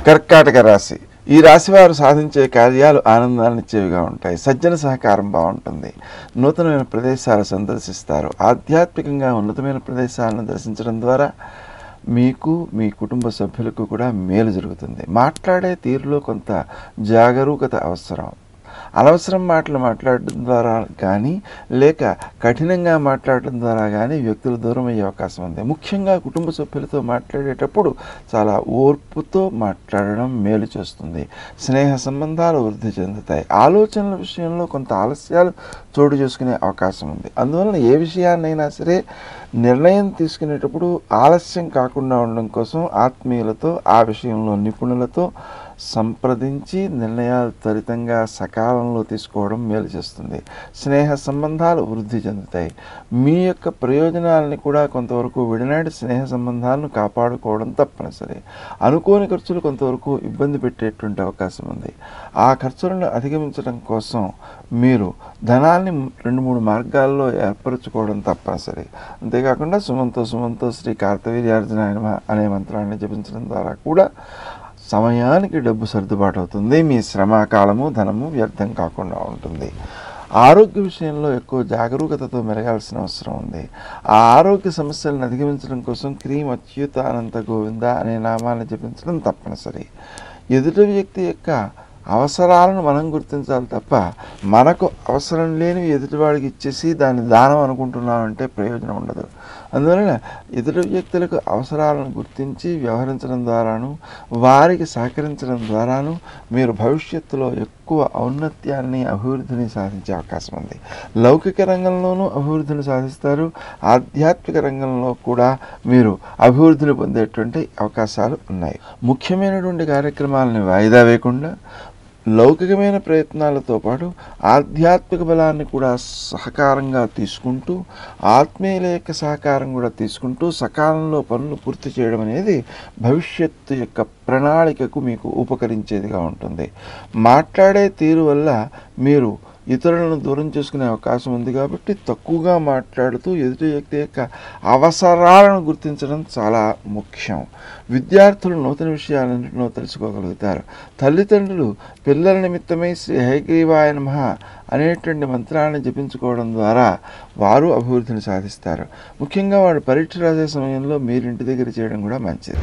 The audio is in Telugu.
కర్కాటక రాశి. ఈ రాశి వారు సాధించే కార్యాలు ఆనందాన్నిచ్చేవిగా ఉంటాయి. సజ్జన సహకారం బాగుంటుంది. నూతనమైన ప్రదేశాలు సందర్శిస్తారు. ఆధ్యాత్మికంగా ఉన్నతమైన ప్రదేశాలను దర్శించడం ద్వారా మీకు మీ కుటుంబ సభ్యులకు కూడా మేలు జరుగుతుంది. మాట్లాడే తీరులో కొంత జాగరూకత అవసరం. అనవసరం మాటలు మాట్లాడడం ద్వారా కానీ లేక కఠినంగా మాట్లాడటం ద్వారా కానీ వ్యక్తులు దూరం అయ్యే అవకాశం ఉంది. ముఖ్యంగా కుటుంబ సభ్యులతో మాట్లాడేటప్పుడు చాలా ఓర్పుతో మాట్లాడడం మేలు చేస్తుంది. స్నేహ సంబంధాలు వృద్ధి చెందుతాయి. ఆలోచనల విషయంలో కొంత ఆలస్యాలు చోటు చేసుకునే అవకాశం ఉంది. అందువలన ఏ విషయాన్నైనా సరే నిర్ణయం తీసుకునేటప్పుడు ఆలస్యం కాకుండా ఉండడం కోసం ఆత్మీయులతో ఆ విషయంలో నిపుణులతో సంప్రదించి నిర్ణయాలు త్వరితంగా సకాలంలో తీసుకోవడం మేలు చేస్తుంది. స్నేహ సంబంధాలు వృద్ధి చెందుతాయి. మీ యొక్క ప్రయోజనాలని కూడా కొంతవరకు విడనాడి స్నేహ సంబంధాలను కాపాడుకోవడం తప్పనిసరి. అనుకోని ఖర్చులు కొంతవరకు ఇబ్బంది పెట్టేటువంటి అవకాశం ఉంది. ఆ ఖర్చులను అధిగమించడం కోసం మీరు ధనాన్ని 2-3 మార్గాల్లో ఏర్పరచుకోవడం తప్పనిసరి. అంతేకాకుండా సుమంతో శ్రీ కార్తవీర్యార్జునాయ నమః అనే మంత్రాన్ని జపించడం ద్వారా కూడా సమయానికి డబ్బు సర్దుబాటు అవుతుంది. మీ శ్రమ, కాలము, ధనము వ్యర్థం కాకుండా ఉంటుంది. ఆరోగ్య విషయంలో ఎక్కువ జాగరూకతతో మెరగాల్సిన అవసరం ఉంది. ఆ ఆరోగ్య సమస్యలను అధిగమించడం కోసం క్రీం అచ్యుతానంత గోవింద అనే నామాన్ని జపించడం తప్పనిసరి. ఎదుటి వ్యక్తి యొక్క అవసరాలను మనం గుర్తించాలి తప్ప మనకు అవసరం లేనివి ఎదుటివాడికి ఇచ్చేసి దాన్ని దానం అనుకుంటున్నామంటే ప్రయోజనం ఉండదు. అందువలన ఎదుటి వ్యక్తులకు అవసరాలను గుర్తించి వ్యవహరించడం ద్వారాను వారికి సహకరించడం ద్వారాను మీరు భవిష్యత్తులో ఎక్కువ ఔన్నత్యాన్ని అభివృద్ధిని సాధించే అవకాశం ఉంది. లౌకిక రంగంలోనూ అభివృద్ధిని సాధిస్తారు. ఆధ్యాత్మిక రంగంలో కూడా మీరు అభివృద్ధిని పొందేటువంటి అవకాశాలు ఉన్నాయి. ముఖ్యమైనటువంటి కార్యక్రమాలని వాయిదా వేయకుండా లౌకికమైన ప్రయత్నాలతో పాటు ఆధ్యాత్మిక బలాన్ని కూడా సహకారంగా తీసుకుంటూ ఆత్మీయుల యొక్క సహకారం కూడా తీసుకుంటూ సకాలంలో పనులు పూర్తి చేయడం అనేది భవిష్యత్తు యొక్క ప్రణాళికకు మీకు ఉపకరించేదిగా ఉంటుంది. మాట్లాడే తీరు వల్ల మీరు ఇతరులను దూరం చేసుకునే అవకాశం ఉంది కాబట్టి తక్కువగా మాట్లాడుతూ ఎదుటి వ్యక్తి యొక్క అవసరాలను గుర్తించడం చాలా ముఖ్యం. విద్యార్థులు నూతన విషయాలన్నింటినో తెలుసుకోగలుగుతారు. తల్లిదండ్రులు పిల్లల నిమిత్తమై శ్రీ హయగ్రీవాయ నమః అనేటువంటి మంత్రాన్ని జపించుకోవడం ద్వారా వారు అభివృద్ధిని సాధిస్తారు. ముఖ్యంగా వాడు పరీక్ష రాసే సమయంలో మీరు ఇంటి దగ్గర చేయడం కూడా మంచిది.